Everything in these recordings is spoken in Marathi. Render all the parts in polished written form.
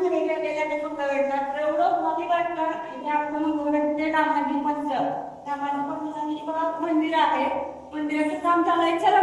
गेल्या गेल्या ते मंगळवेढा एवढं मध्ये वाटलं की आपलं मंगळवेढ दामाजी पंच दामाजी पंच मंदिर आहे. मंदिराचं काम चालायचं चला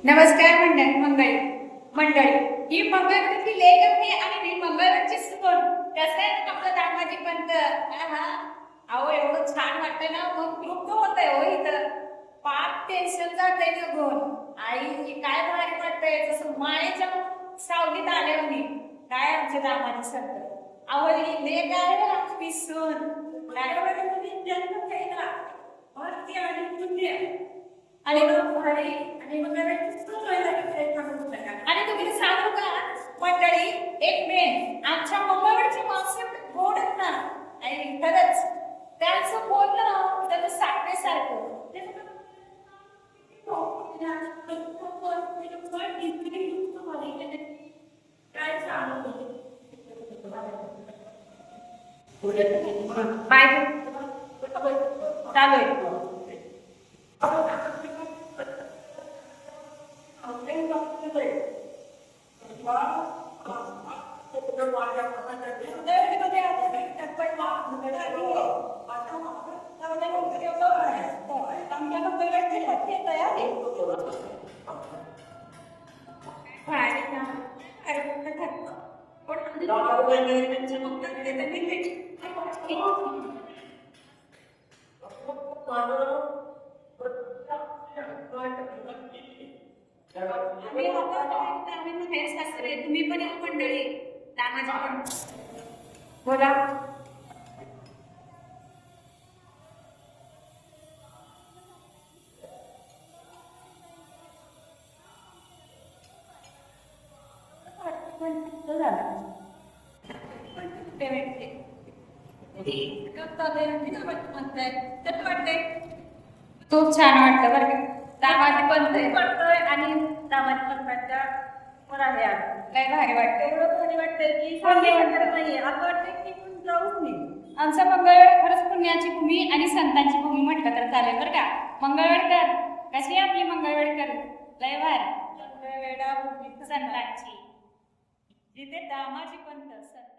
नमस्कार मंडळी ही मंगळवेढची लेख आहे आणि मी मंगळवेढची सून कसं आहे आपलं दामाजी पंत अहो एवढं छान वाटतं ना मग तृप्त होतंय हो इथं पाप टेन्शन जातंय निघून आई काय भारी वाटतंय जसं माळेच्या सावलीत आले म्हणे काय आमच्या दामाजी संत अहो ही लेख आहे आमची सून काय जन्म केला भक्ती आणि पुण्य आणि आणि तुम्ही सांगू का मंडळी एक मेन आमच्या मंगळवेढची माणसं गोड आहेत ना आणि खरंच त्यांचं बोलणं त्याचं साखरेसारखं काय सांगू बाय चालू आहे तुम्ही पण एक मंडळी दामाजी पण बोला खूप छान वाटतं बरं का दामाजी पंत करतोय आणि दामाजी पंताच्या आहे काय भारी वाटतं एवढं भारी वाटतंय की वाटत नाही असं वाटतं की जाऊच नाही आमचा मंगळवेढ खरंच पुण्याची भूमी आणि संतांची भूमी म्हटलं तर चालेल बरं का मंगळवेढकर कशी आहे आपली मंगळवेढकर लय भारी मंगळवेढा भूमी संतांची जिथे दामाजी पंत संत